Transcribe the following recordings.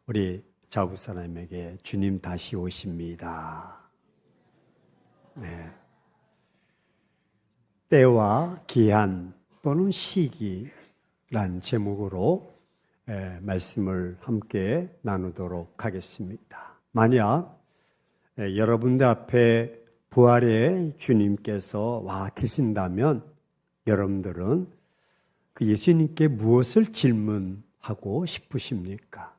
우리 자부사람에게 주님 다시 오십니다. 네. 때와 기한 또는 시기란 제목으로 말씀을 함께 나누도록 하겠습니다. 만약 여러분들 앞에 부활의 주님께서 와 계신다면 여러분들은 그 예수님께 무엇을 질문하고 싶으십니까?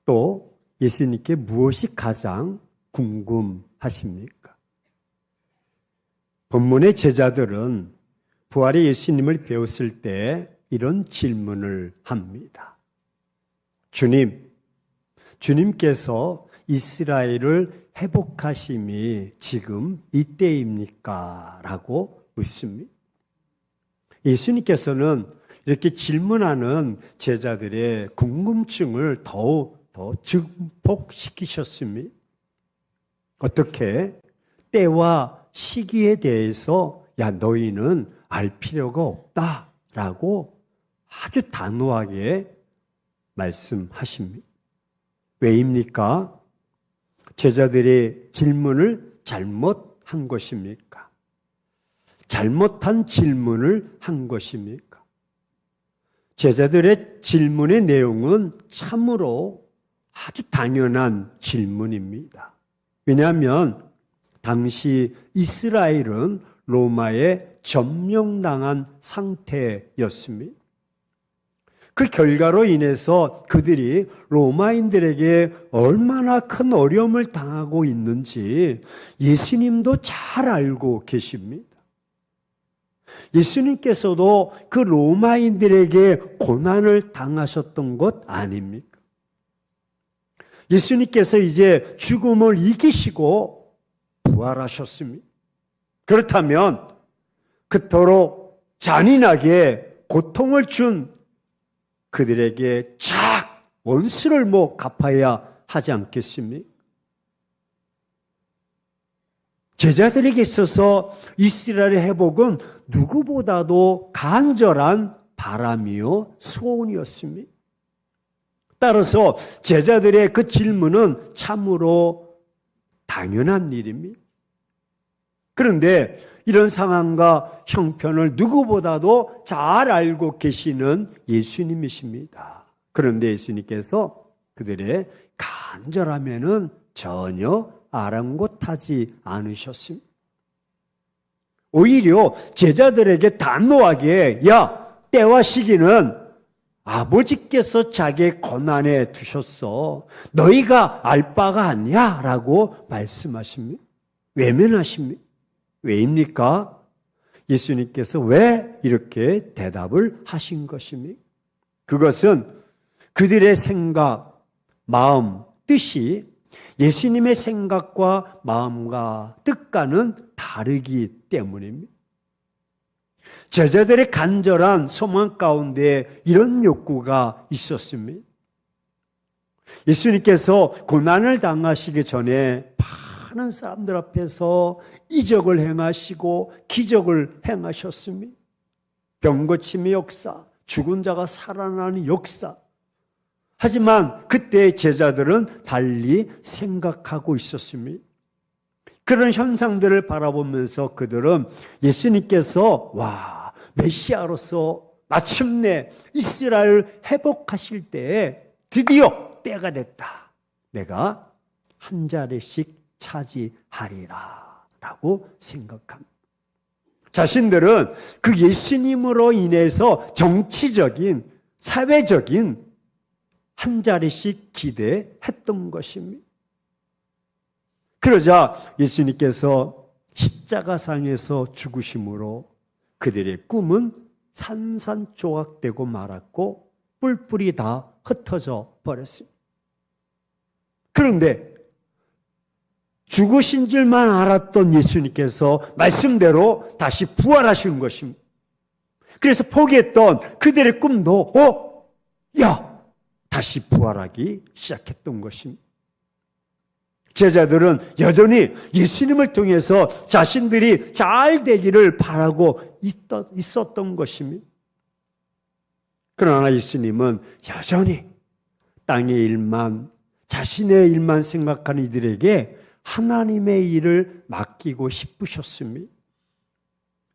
또 예수님께 무엇이 가장 궁금하십니까? 본문의 제자들은 부활의 예수님을 배웠을 때 이런 질문을 합니다. 주님께서 이스라엘을 회복하심이 지금 이때입니까? 라고 묻습니다. 예수님께서는 이렇게 질문하는 제자들의 궁금증을 더욱 더 증폭시키셨습니다. 어떻게? 때와 시기에 대해서 너희는 알 필요가 없다라고 아주 단호하게 말씀하십니다. 왜입니까? 제자들의 질문을 잘못한 것입니까? 잘못한 질문을 한 것입니까? 제자들의 질문의 내용은 참으로 아주 당연한 질문입니다. 왜냐하면 당시 이스라엘은 로마에 점령당한 상태였습니다. 그 결과로 인해서 그들이 로마인들에게 얼마나 큰 어려움을 당하고 있는지 예수님도 잘 알고 계십니다. 예수님께서도 그 로마인들에게 고난을 당하셨던 것 아닙니까? 예수님께서 이제 죽음을 이기시고 부활하셨습니다. 그렇다면 그토록 잔인하게 고통을 준 그들에게 원수를 갚아야 하지 않겠습니까? 제자들에게 있어서 이스라엘의 회복은 누구보다도 간절한 바람이요 소원이었습니다. 따라서 제자들의 그 질문은 참으로 당연한 일입니다. 그런데 이런 상황과 형편을 누구보다도 잘 알고 계시는 예수님이십니다. 그런데 예수님께서 그들의 간절함에는 전혀 아랑곳하지 않으셨습니다. 오히려 제자들에게 단호하게 때와 시기는 아버지께서 자기의 권한에 두셨어. 너희가 알 바가 아니야 라고 말씀하십니다. 외면하십니다. 왜입니까? 예수님께서 왜 이렇게 대답을 하신 것입니까? 그것은 그들의 생각, 마음, 뜻이 예수님의 생각과 마음과 뜻과는 다르기 때문입니다. 제자들의 간절한 소망 가운데 이런 욕구가 있었습니다. 예수님께서 고난을 당하시기 전에 많은 사람들 앞에서 이적을 행하시고 기적을 행하셨습니다. 병 고침의 역사, 죽은 자가 살아나는 역사. 하지만 그때 제자들은 달리 생각하고 있었습니다. 그런 현상들을 바라보면서 그들은 예수님께서 메시아로서 마침내 이스라엘을 회복하실 때에 드디어 때가 됐다. 내가 한 자리씩 차지하리라 라고 생각합니다. 자신들은 그 예수님으로 인해서 정치적인, 사회적인 한 자리씩 기대했던 것입니다. 그러자 예수님께서 십자가상에서 죽으심으로 그들의 꿈은 산산조각되고 말았고 뿔뿔이 다 흩어져 버렸습니다. 그런데 죽으신 줄만 알았던 예수님께서 말씀대로 다시 부활하신 것입니다. 그래서 포기했던 그들의 꿈도 다시 부활하기 시작했던 것입니다. 제자들은 여전히 예수님을 통해서 자신들이 잘 되기를 바라고 있었던 것입니다. 그러나 예수님은 여전히 땅의 일만, 자신의 일만 생각하는 이들에게 하나님의 일을 맡기고 싶으셨습니다.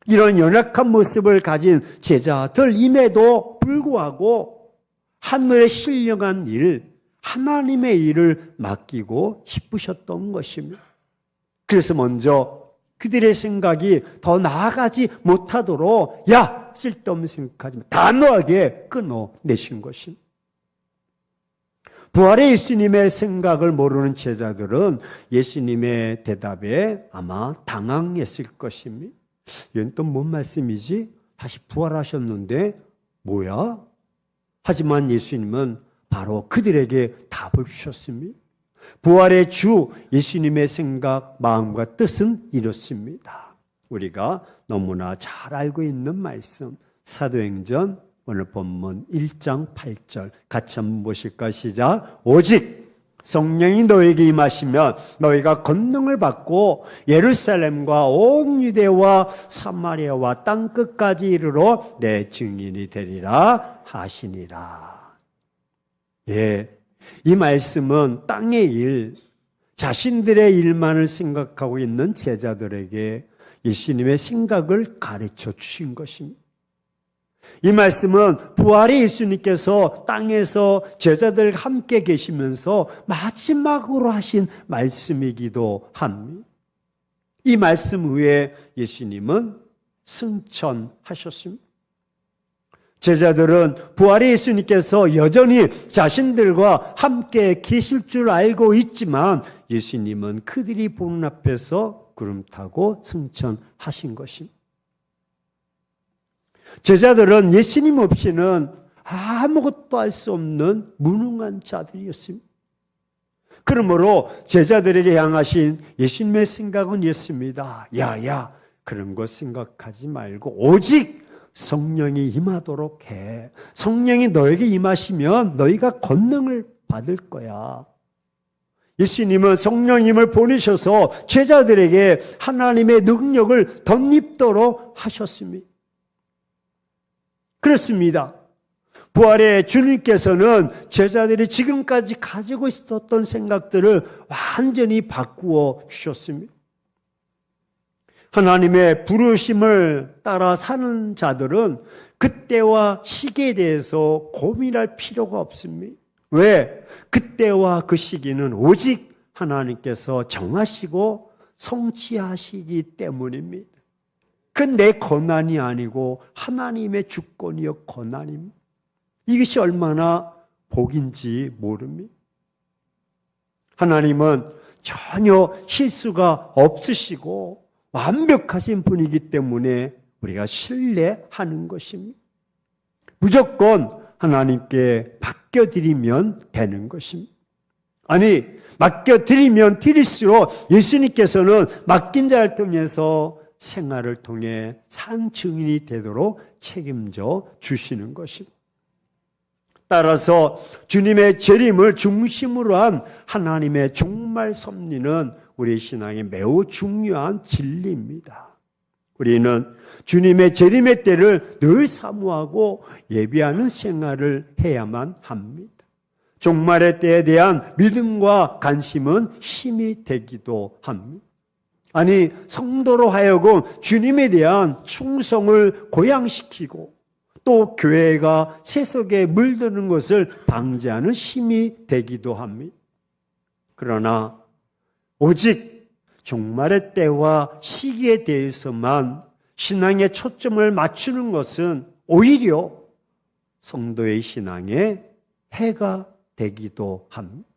이런 연약한 모습을 가진 제자들임에도 불구하고 하늘의 신령한 일, 하나님의 일을 맡기고 싶으셨던 것입니다. 그래서 먼저 그들의 생각이 더 나아가지 못하도록 야! 쓸데없는 생각하지 마. 단호하게 끊어내신 것입니다. 부활의 예수님의 생각을 모르는 제자들은 예수님의 대답에 아마 당황했을 것입니다. 이건 또 뭔 말씀이지? 다시 부활하셨는데 뭐야? 하지만 예수님은 바로 그들에게 답을 주셨습니다. 부활의 주 예수님의 생각, 마음과 뜻은 이렇습니다. 우리가 너무나 잘 알고 있는 말씀, 사도행전 오늘 본문 1장 8절 같이 한번 보실까? 시작. 오직 성령이 너에게 임하시면 너희가 권능을 받고 예루살렘과 온 유대와 사마리아와 땅끝까지 이르러 내 증인이 되리라 하시니라. 예, 이 말씀은 땅의 일, 자신들의 일만을 생각하고 있는 제자들에게 예수님의 생각을 가르쳐 주신 것입니다. 이 말씀은 부활의 예수님께서 땅에서 제자들과 함께 계시면서 마지막으로 하신 말씀이기도 합니다. 이 말씀 후에 예수님은 승천하셨습니다. 제자들은 부활의 예수님께서 여전히 자신들과 함께 계실 줄 알고 있지만 예수님은 그들이 보는 앞에서 구름 타고 승천하신 것입니다. 제자들은 예수님 없이는 아무것도 할 수 없는 무능한 자들이었습니다. 그러므로 제자들에게 향하신 예수님의 생각은 이었습니다. 야야, 그런 거 생각하지 말고 오직 성령이 임하도록 해. 성령이 너에게 임하시면 너희가 권능을 받을 거야. 예수님은 성령님을 보내셔서 제자들에게 하나님의 능력을 덧입도록 하셨습니다. 그렇습니다. 부활의 주님께서는 제자들이 지금까지 가지고 있었던 생각들을 완전히 바꾸어 주셨습니다. 하나님의 부르심을 따라 사는 자들은 그때와 시기에 대해서 고민할 필요가 없습니다. 왜? 그때와 그 시기는 오직 하나님께서 정하시고 성취하시기 때문입니다. 그건 내 권한이 아니고 하나님의 주권이요 권한입니다. 이것이 얼마나 복인지 모릅니다. 하나님은 전혀 실수가 없으시고 완벽하신 분이기 때문에 우리가 신뢰하는 것입니다. 무조건 하나님께 맡겨드리면 되는 것입니다. 아니, 맡겨드리면 드릴수록 예수님께서는 맡긴 자를 통해서 생활을 통해 산 증인이 되도록 책임져 주시는 것입니다. 따라서 주님의 재림을 중심으로 한 하나님의 종말 섭리는 우리 신앙에 매우 중요한 진리입니다. 우리는 주님의 재림의 때를 늘 사모하고 예비하는 생활을 해야만 합니다. 종말의 때에 대한 믿음과 관심은 힘이 되기도 합니다. 아니, 성도로 하여금 주님에 대한 충성을 고양시키고 또 교회가 세속에 물드는 것을 방지하는 힘이 되기도 합니다. 그러나 오직 종말의 때와 시기에 대해서만 신앙의 초점을 맞추는 것은 오히려 성도의 신앙에 해가 되기도 합니다.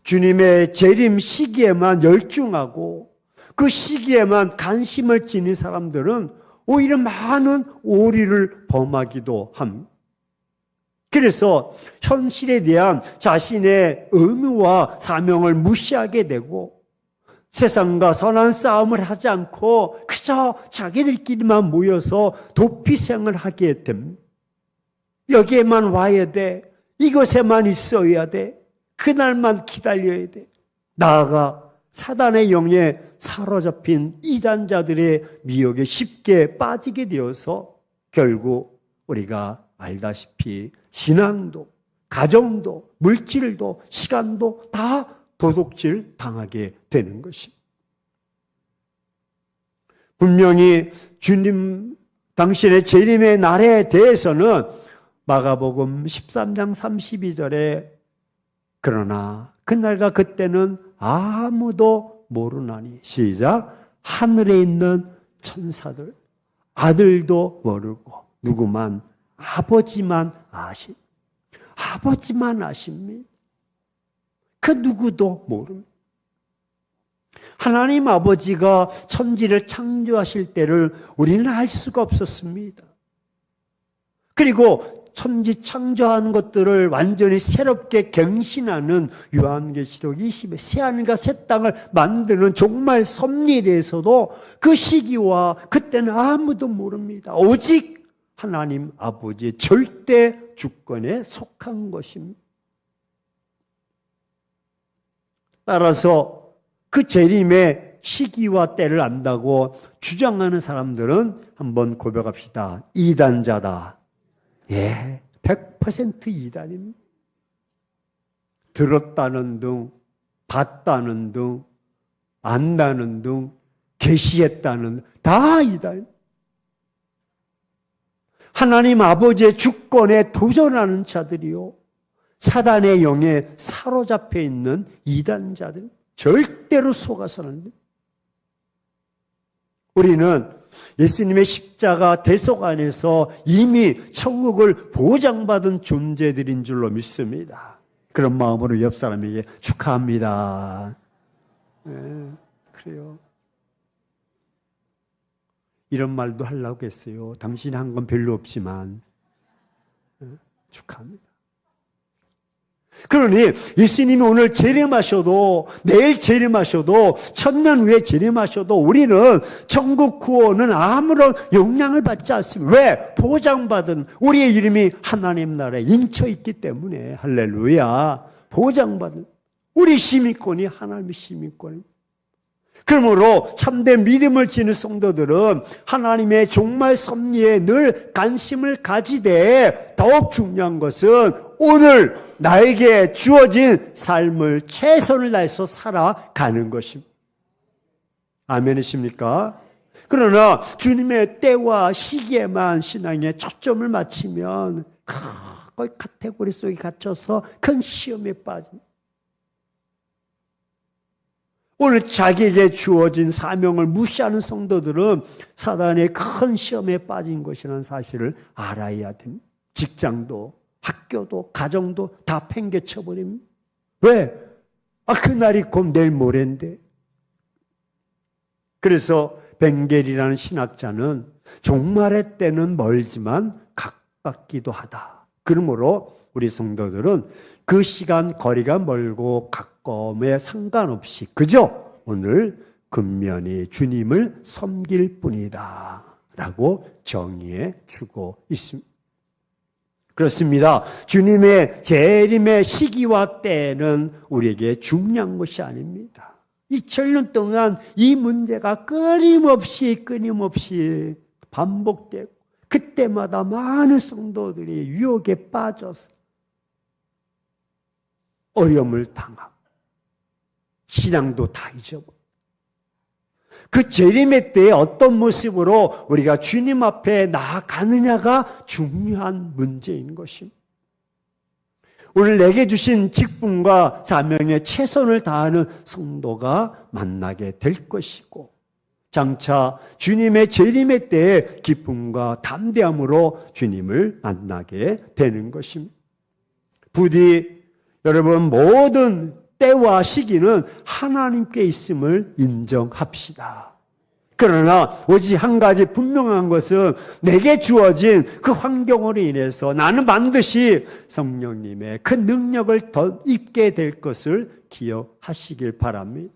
주님의 재림 시기에만 열중하고 그 시기에만 관심을 지닌 사람들은 오히려 많은 오리를 범하기도 합니다. 그래서 현실에 대한 자신의 의무와 사명을 무시하게 되고 세상과 선한 싸움을 하지 않고 그저 자기들끼리만 모여서 도피생을 하게 됩니다. 여기에만 와야 돼. 이것에만 있어야 돼. 그날만 기다려야 돼. 나아가 사단의 영에 사로잡힌 이단자들의 미혹에 쉽게 빠지게 되어서 결국 우리가 알다시피 신앙도 가정도, 물질도, 시간도 다 도둑질 당하게 되는 것입니다. 분명히 주님 당신의 재림의 날에 대해서는 마가복음 13장 32절에 그러나 그날과 그때는 아무도 모르나니 시작 하늘에 있는 천사들 아들도 모르고 누구만 아버지만 아십니다. 그 누구도 모릅니다. 하나님 아버지가 천지를 창조하실 때를 우리는 알 수가 없었습니다. 그리고 천지 창조하는 것들을 완전히 새롭게 갱신하는 요한계시록 20에 새하늘과 새 땅을 만드는 종말 섭리에 대해서도 그 시기와 그때는 아무도 모릅니다. 오직 하나님 아버지의 절대 주권에 속한 것입니다. 따라서 그 재림의 시기와 때를 안다고 주장하는 사람들은 한번 고백합시다. 이단자다. 예, 100% 이단입니다. 들었다는 등, 봤다는 등, 안다는 등, 계시했다는 다 이단. 하나님 아버지의 주권에 도전하는 자들이요. 사단의 영에 사로잡혀 있는 이단자들. 절대로 속아서는 안 됩니다. 우리는 예수님의 십자가 대속 안에서 이미 천국을 보장받은 존재들인 줄로 믿습니다. 그런 마음으로 옆 사람에게 축하합니다. 네, 그래요. 이런 말도 하려고 했어요. 당신이 한 건 별로 없지만 축하합니다. 그러니 예수님이 오늘 재림하셔도 내일 재림하셔도 천년 후에 재림하셔도 우리는 천국 구원은 아무런 영향을 받지 않습니다. 왜? 보장받은 우리의 이름이 하나님 나라에 인쳐 있기 때문에 할렐루야. 보장받은 우리 시민권이 하나님의 시민권입니다. 그러므로 참된 믿음을 지닌 성도들은 하나님의 종말 섭리에 늘 관심을 가지되 더욱 중요한 것은 오늘 나에게 주어진 삶을 최선을 다해서 살아가는 것입니다. 아멘이십니까? 그러나 주님의 때와 시기에만 신앙에 초점을 맞추면 거의 카테고리 속에 갇혀서 큰 시험에 빠집니다. 오늘 자기에게 주어진 사명을 무시하는 성도들은 사단의 큰 시험에 빠진 것이라는 사실을 알아야 됩니다. 직장도, 학교도, 가정도 다 팽개쳐버립니다. 왜? 그날이 곧 내일 모레인데. 그래서 벵겔이라는 신학자는 종말의 때는 멀지만 가깝기도 하다. 그러므로 우리 성도들은 그 시간 거리가 멀고 가까움에 상관없이 그저 오늘 근면히 주님을 섬길 뿐이다 라고 정의해 주고 있습니다. 그렇습니다. 주님의 재림의 시기와 때는 우리에게 중요한 것이 아닙니다. 2000년 동안 이 문제가 끊임없이 반복되고 그때마다 많은 성도들이 유혹에 빠져서 어려움을 당하고 신앙도 다 잊어버리고 그 재림의 때에 어떤 모습으로 우리가 주님 앞에 나아가느냐가 중요한 문제인 것입니다. 오늘 내게 주신 직분과 사명에 최선을 다하는 성도가 만나게 될 것이고 장차 주님의 재림의 때에 기쁨과 담대함으로 주님을 만나게 되는 것입니다. 부디 여러분 모든 때와 시기는 하나님께 있음을 인정합시다. 그러나 오직 한 가지 분명한 것은 내게 주어진 그 환경으로 인해서 나는 반드시 성령님의 그 능력을 더 입게 될 것을 기억하시길 바랍니다.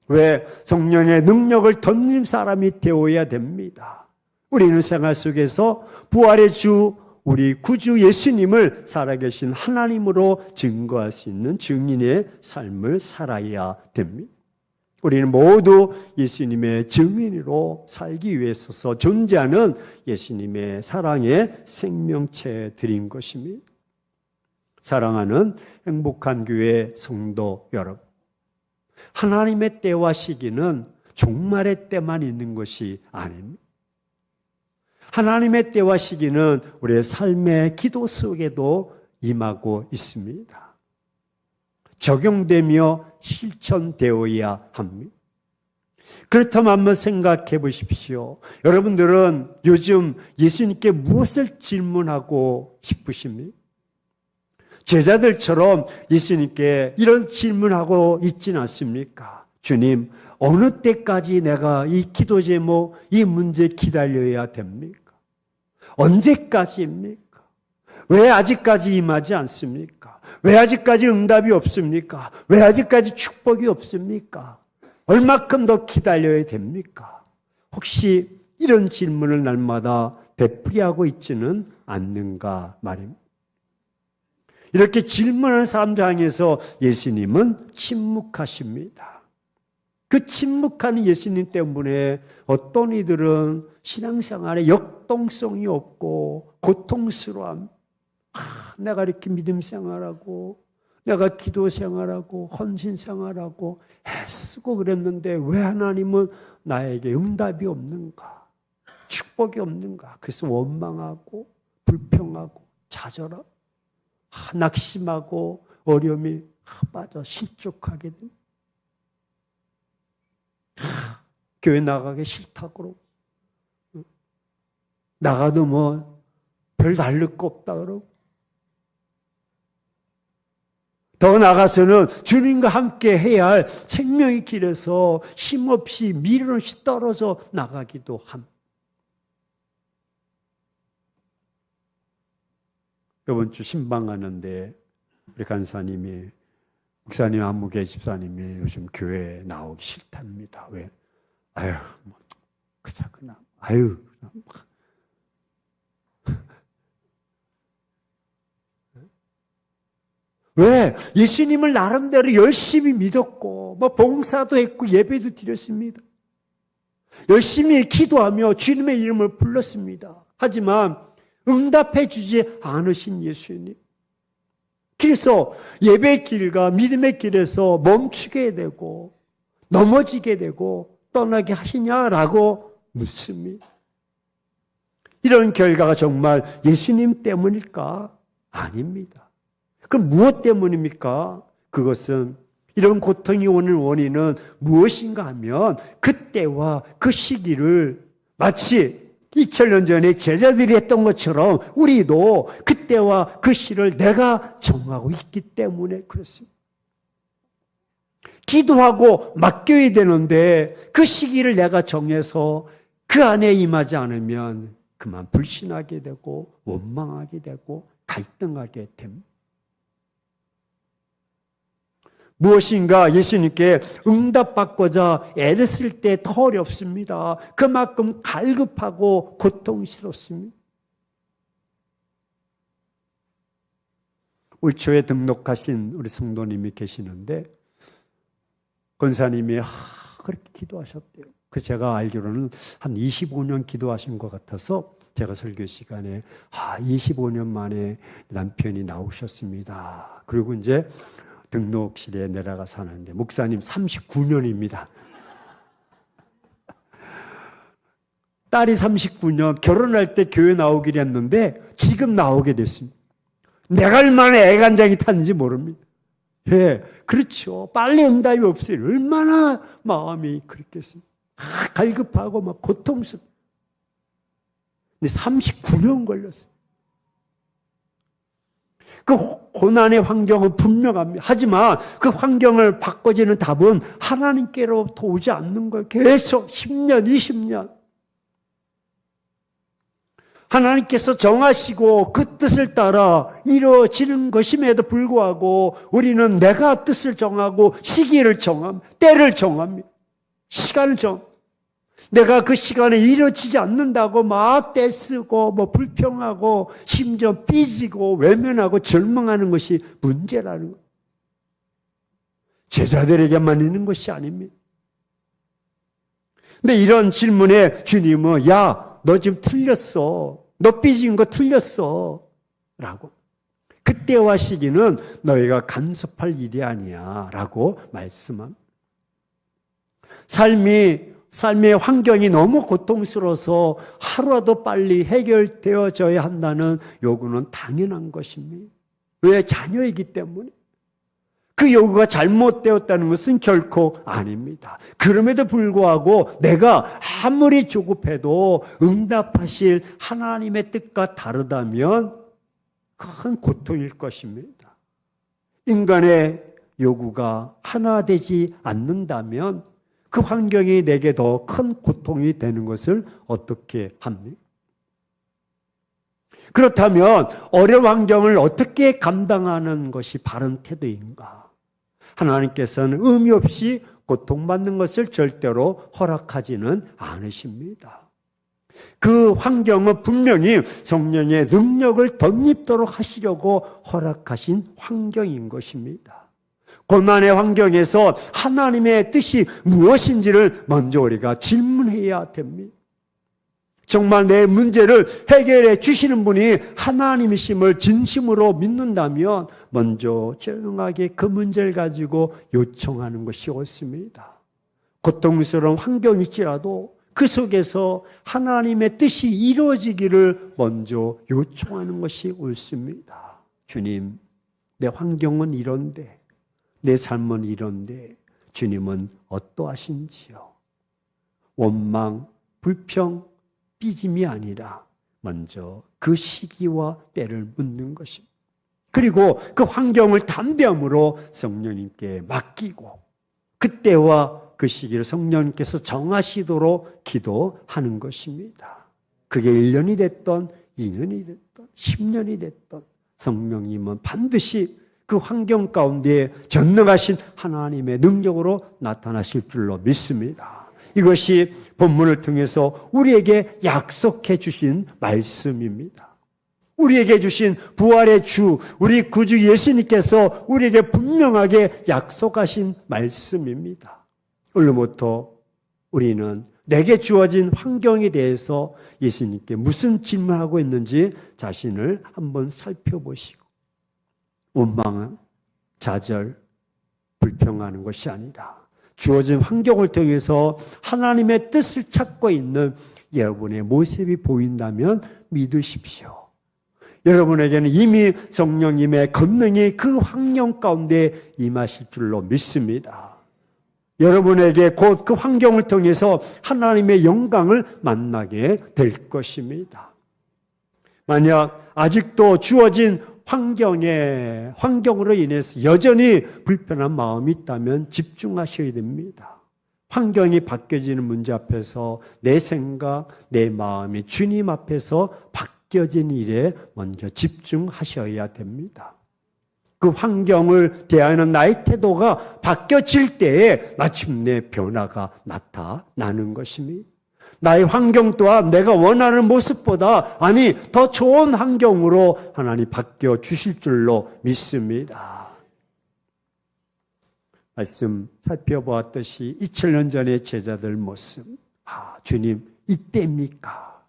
왜? 성령의 능력을 덧입는 사람이 되어야 됩니다. 우리는 생활 속에서 부활의 주 우리 구주 예수님을 살아계신 하나님으로 증거할 수 있는 증인의 삶을 살아야 됩니다. 우리는 모두 예수님의 증인으로 살기 위해서 존재하는 예수님의 사랑의 생명체들인 것입니다. 사랑하는 행복한 교회 성도 여러분, 하나님의 때와 시기는 종말의 때만 있는 것이 아닙니다. 하나님의 때와 시기는 우리의 삶의 기도 속에도 임하고 있습니다. 적용되며 실천되어야 합니다. 그렇다면 한번 생각해 보십시오. 여러분들은 요즘 예수님께 무엇을 질문하고 싶으십니까? 제자들처럼 예수님께 이런 질문하고 있지는 않습니까? 주님, 어느 때까지 내가 이 기도 제목, 이 문제 기다려야 됩니까? 언제까지입니까? 왜 아직까지 임하지 않습니까? 왜 아직까지 응답이 없습니까? 왜 아직까지 축복이 없습니까? 얼마큼 더 기다려야 됩니까? 혹시 이런 질문을 날마다 되풀이하고 있지는 않는가 말입니다. 이렇게 질문하는 사람들 향해서 예수님은 침묵하십니다. 그 침묵하는 예수님 때문에 어떤 이들은 신앙생활에 역동성이 없고 고통스러움, 내가 이렇게 믿음 생활하고 내가 기도 생활하고 헌신 생활하고 애쓰고 그랬는데 왜 하나님은 나에게 응답이 없는가? 축복이 없는가? 그래서 원망하고 불평하고 좌절하고 낙심하고 어려움이 빠져 실족하게 됩니다. 교회 나가기 싫다고 그러고 나가도 뭐 별 다를 거 없다 그러고 더 나가서는 주님과 함께 해야 할 생명의 길에서 힘없이 미련 없이 떨어져 나가기도 함. 이번 주 신방하는데 우리 간사님이 목사님 안무계 집사님이 요즘 교회에 나오기 싫답니다. 왜? 아유, 뭐 그자그나 아유. 왜? 예수님을 나름대로 열심히 믿었고 뭐 봉사도 했고 예배도 드렸습니다. 열심히 기도하며 주님의 이름을 불렀습니다. 하지만 응답해 주지 않으신 예수님. 그래서 예배의 길과 믿음의 길에서 멈추게 되고 넘어지게 되고 떠나게 하시냐라고 묻습니다. 이런 결과가 정말 예수님 때문일까? 아닙니다. 그 무엇 때문입니까? 그것은 이런 고통이 오는 원인은 무엇인가 하면 그때와 그 시기를 마치 2000년 전에 제자들이 했던 것처럼 우리도 그때와 그 시를 내가 정하고 있기 때문에 그렇습니다. 기도하고 맡겨야 되는데 그 시기를 내가 정해서 그 안에 임하지 않으면 그만 불신하게 되고 원망하게 되고 갈등하게 됩니다. 무엇인가 예수님께 응답받고자 애를 쓸 때 더 어렵습니다. 그만큼 갈급하고 고통스럽습니다. 올 초에 등록하신 우리 성도님이 계시는데 권사님이 그렇게 기도하셨대요. 그 제가 알기로는 한 25년 기도하신 것 같아서 제가 설교 시간에 25년 만에 남편이 나오셨습니다. 그리고 이제 등록실에 내려가 사는데 목사님 39년입니다. 딸이 39년 결혼할 때 교회 나오기로 했는데 지금 나오게 됐습니다. 내가 얼마나 애간장이 탔는지 모릅니다. 예, 그렇죠. 빨리 응답이 없어요. 얼마나 마음이 그랬겠습니까? 갈급하고 막 고통스럽고. 근데 39년 걸렸어요. 그 고난의 환경은 분명합니다. 하지만 그 환경을 바꿔주는 답은 하나님께로부터 오지 않는 거예요. 계속 10년, 20년. 하나님께서 정하시고 그 뜻을 따라 이루어지는 것임에도 불구하고 우리는 내가 뜻을 정하고 시기를 정합니다. 때를 정합니다. 시간을 내가 그 시간에 이루어지지 않는다고 막 떼쓰고 뭐 불평하고 심지어 삐지고 외면하고 절망하는 것이 문제라는 거예요. 제자들에게만 있는 것이 아닙니다. 근데 이런 질문에 주님은 야, 너 지금 틀렸어. 너 삐진 거 틀렸어. 라고. 그때와 시기는 너희가 간섭할 일이 아니야 라고 말씀합니다. 삶의 환경이 너무 고통스러워서 하루라도 빨리 해결되어져야 한다는 요구는 당연한 것입니다. 왜? 자녀이기 때문에. 그 요구가 잘못되었다는 것은 결코 아닙니다. 그럼에도 불구하고 내가 아무리 조급해도 응답하실 하나님의 뜻과 다르다면 큰 고통일 것입니다. 인간의 요구가 하나 되지 않는다면 그 환경이 내게 더 큰 고통이 되는 것을 어떻게 합니까? 그렇다면 어려운 환경을 어떻게 감당하는 것이 바른 태도인가? 하나님께서는 의미 없이 고통받는 것을 절대로 허락하지는 않으십니다. 그 환경은 분명히 성령의 능력을 덧입도록 하시려고 허락하신 환경인 것입니다. 고난의 환경에서 하나님의 뜻이 무엇인지를 먼저 우리가 질문해야 됩니다. 정말 내 문제를 해결해 주시는 분이 하나님이심을 진심으로 믿는다면 먼저 조용하게 그 문제를 가지고 요청하는 것이 옳습니다. 고통스러운 환경일지라도 그 속에서 하나님의 뜻이 이루어지기를 먼저 요청하는 것이 옳습니다. 주님, 내 환경은 이런데, 내 삶은 이런데 주님은 어떠하신지요? 원망, 불평, 삐짐이 아니라 먼저 그 시기와 때를 묻는 것입니다. 그리고 그 환경을 담대함으로 성령님께 맡기고 그때와 그 시기를 성령님께서 정하시도록 기도하는 것입니다. 그게 1년이 됐던 2년이 됐던 10년이 됐던 성령님은 반드시 그 환경 가운데 전능하신 하나님의 능력으로 나타나실 줄로 믿습니다. 이것이 본문을 통해서 우리에게 약속해 주신 말씀입니다. 우리에게 주신 부활의 주, 우리 구주 예수님께서 우리에게 분명하게 약속하신 말씀입니다. 오늘부터 우리는 내게 주어진 환경에 대해서 예수님께 무슨 질문하고 있는지 자신을 한번 살펴보시고 원망은 좌절, 불평하는 것이 아니라 주어진 환경을 통해서 하나님의 뜻을 찾고 있는 여러분의 모습이 보인다면 믿으십시오. 여러분에게는 이미 성령님의 권능이 그 환경 가운데 임하실 줄로 믿습니다. 여러분에게 곧 그 환경을 통해서 하나님의 영광을 만나게 될 것입니다. 만약 아직도 주어진 환경으로 인해서 여전히 불편한 마음이 있다면 집중하셔야 됩니다. 환경이 바뀌어지는 문제 앞에서 내 생각, 내 마음이 주님 앞에서 바뀌어진 일에 먼저 집중하셔야 됩니다. 그 환경을 대하는 나의 태도가 바뀌어질 때에 마침내 변화가 나타나는 것입니다. 나의 환경 또한 내가 원하는 모습보다 더 좋은 환경으로 하나님 바뀌어 주실 줄로 믿습니다. 말씀 살펴보았듯이 2000년 전의 제자들 모습, 주님 이때입니까?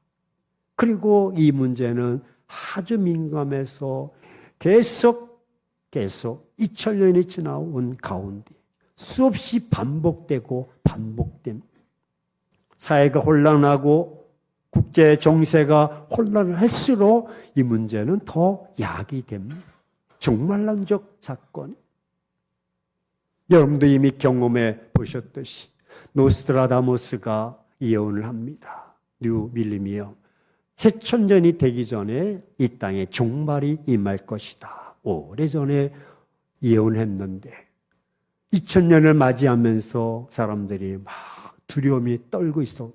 그리고 이 문제는 아주 민감해서 계속 2000년이 지나온 가운데 수없이 반복되고 반복됩니다. 사회가 혼란하고 국제 정세가 혼란을 할수록 이 문제는 더 야기됩니다. 종말론적 사건. 여러분도 이미 경험해 보셨듯이 노스트라다무스가 예언을 합니다. 뉴 밀리니엄. 새천년이 되기 전에 이 땅에 종말이 임할 것이다. 오래전에 예언했는데 2000년을 맞이하면서 사람들이 막 두려움이 떨고 있어.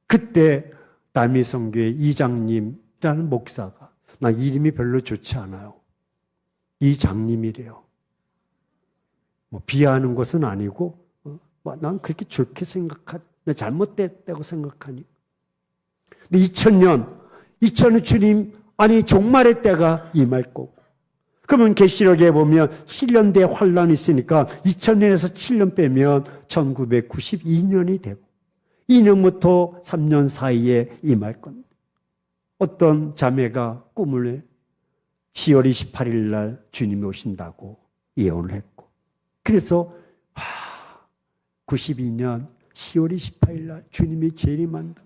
그때 남이성교회 이장님이라는 목사가, 나 이름이 별로 좋지 않아요. 이장님이래요. 비하하는 것은 아니고, 난 그렇게 좋게 잘못됐다고 생각하니. 근데 2000년 주님, 종말의 때가 임할 거고. 그러면 계시록에 보면 7년 대 환란이 있으니까 2000년에서 7년 빼면 1992년이 되고 2년부터 3년 사이에 임할 겁니다. 어떤 자매가 꿈을 10월 28일 날 주님이 오신다고 예언을 했고, 그래서 92년 10월 28일 날 주님이 재림한다.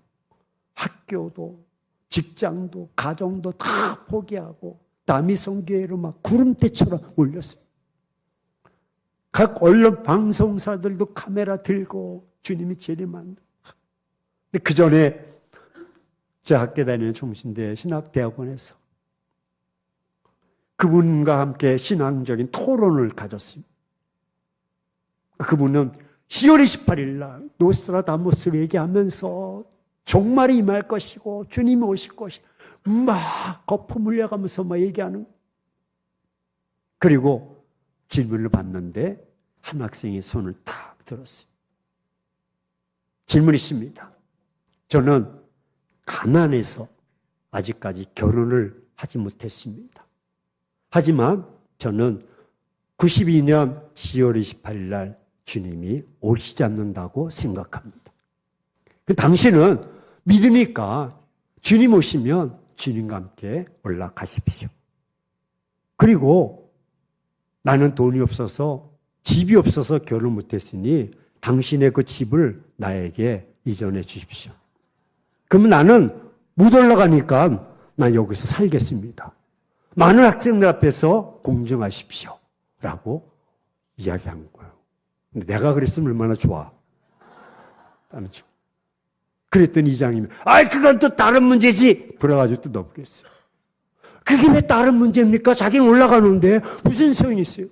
학교도 직장도 가정도 다 포기하고 남이 성교회로 막 구름대처럼 몰렸어요. 각 언론 방송사들도 카메라 들고 주님이 재림한다. 근데 그 전에 제 학교 다니는 종신대 신학대학원에서 그분과 함께 신앙적인 토론을 가졌습니다. 그분은 10월 28일 날 노스트라다무스를 얘기하면서 종말이 임할 것이고 주님이 오실 것이고 막 거품 흘려가면서 막 얘기하는. 그리고 질문을 받는데 한 학생이 손을 탁 들었어요. 질문이 있습니다. 저는 가난해서 아직까지 결혼을 하지 못했습니다. 하지만 저는 92년 10월 28일 날 주님이 오시지 않는다고 생각합니다. 당신은 믿으니까 주님 오시면 주님과 함께 올라가십시오. 그리고 나는 돈이 없어서 집이 없어서 결혼 못했으니 당신의 그 집을 나에게 이전해 주십시오. 그러면 나는 못 올라가니까 난 여기서 살겠습니다. 많은 학생들 앞에서 공정하십시오. 라고 이야기한 거예요. 근데 내가 그랬으면 얼마나 좋아. 그랬더니 이장님이 그건 또 다른 문제지. 그래가지고 또 넘겼어요. 그게 왜 다른 문제입니까? 자기는 올라가는데 무슨 소용이 있어요?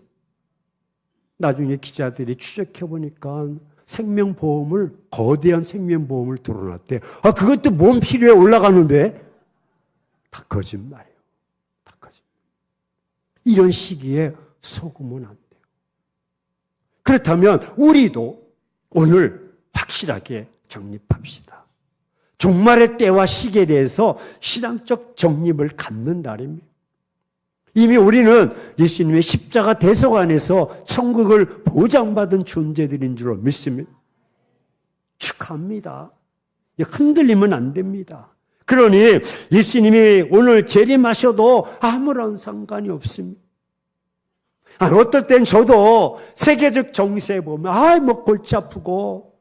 나중에 기자들이 추적해보니까 생명보험을, 거대한 생명보험을 들어놨대. 그것도 뭔 필요해? 올라가는데? 다 거짓말이에요. 다 거짓말. 이런 시기에 속으면 안 돼요. 그렇다면 우리도 오늘 확실하게 정립합시다. 종말의 때와 시기에 대해서 신앙적 정립을 갖는 날입니다. 이미 우리는 예수님의 십자가 대속 안에서 천국을 보장받은 존재들인 줄 믿습니다. 축하합니다. 흔들리면 안 됩니다. 그러니 예수님이 오늘 재림하셔도 아무런 상관이 없습니다. 어떨 땐 저도 세계적 정세에 보면 뭐 골치 아프고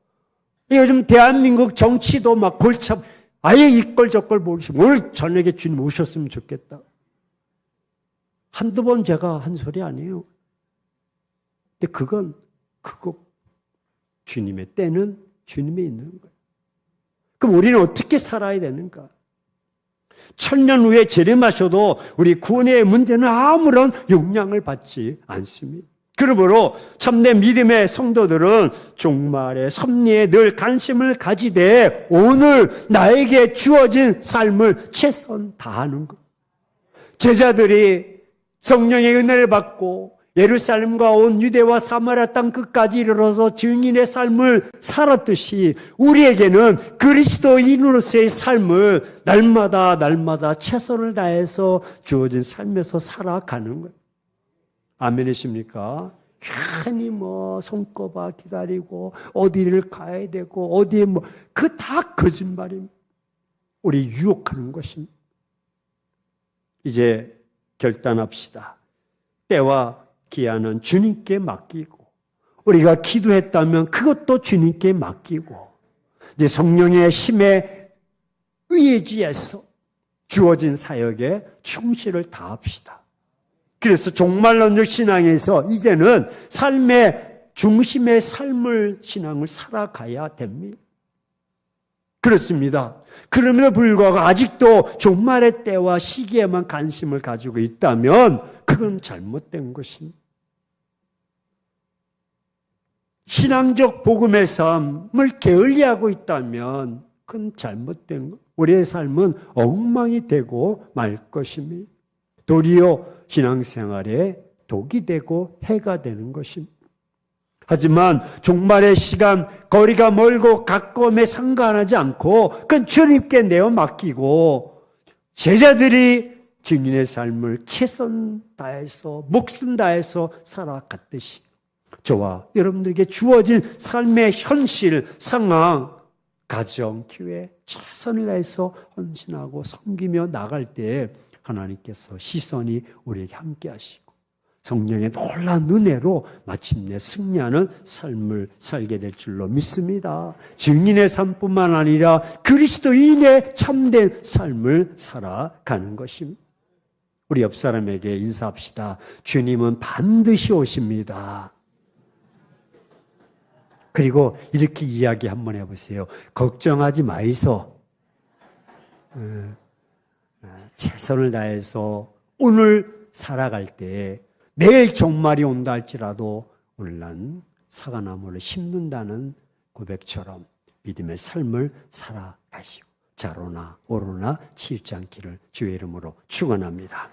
요즘 대한민국 정치도 막 골치 아프고 아예 이걸 저걸 모르시고 오늘 저녁에 주님 오셨으면 좋겠다. 한두 번 제가 한 소리 아니에요. 근데 그거 주님의 때는 주님이 있는 거예요. 그럼 우리는 어떻게 살아야 되는가? 1000년 후에 재림하셔도 우리 구원의 문제는 아무런 영향을 받지 않습니다. 그러므로 참된 믿음의 성도들은 종말의 섭리에 늘 관심을 가지되 오늘 나에게 주어진 삶을 최선 다하는 것. 제자들이 성령의 은혜를 받고 예루살렘과 온 유대와 사마리아 땅 끝까지 이르러서 증인의 삶을 살았듯이 우리에게는 그리스도인으로서의 삶을 날마다 최선을 다해서 주어진 삶에서 살아가는 거예요. 아멘이십니까? 괜히 손꼽아 기다리고 어디를 가야 되고 어디에 그 다 거짓말입니다. 우리 유혹하는 것입니다. 이제 결단합시다. 때와 기한은 주님께 맡기고 우리가 기도했다면 그것도 주님께 맡기고 이제 성령의 힘에 의지해서 주어진 사역에 충실을 다합시다. 그래서 종말론적 신앙에서 이제는 삶의 중심의 신앙을 살아가야 됩니다. 그렇습니다. 그럼에도 불구하고 아직도 종말의 때와 시기에만 관심을 가지고 있다면 그건 잘못된 것입니다. 신앙적 복음의 삶을 게을리하고 있다면 그건 잘못된 것. 우리의 삶은 엉망이 되고 말 것입니다. 도리어 신앙생활에 독이 되고 해가 되는 것입니다. 하지만 종말의 시간, 거리가 멀고 가까움에 상관하지 않고 그건 주님께 내어 맡기고 제자들이 증인의 삶을 최선 다해서 목숨 다해서 살아갔듯이 저와 여러분들에게 주어진 삶의 현실, 상황, 가정, 교회 최선을 다해서 헌신하고 섬기며 나갈 때 하나님께서 시선이 우리에게 함께 하시고 성령의 놀라운 은혜로 마침내 승리하는 삶을 살게 될 줄로 믿습니다. 증인의 삶뿐만 아니라 그리스도인의 참된 삶을 살아가는 것입니다. 우리 옆 사람에게 인사합시다. 주님은 반드시 오십니다. 그리고 이렇게 이야기 한번 해보세요. 걱정하지 마이소. 최선을 다해서 오늘 살아갈 때 내일 종말이 온다 할지라도 오늘 난 사과나무를 심는다는 고백처럼 믿음의 삶을 살아가시고 좌로나 오로나 치우지 않기를 주의 이름으로 축원합니다.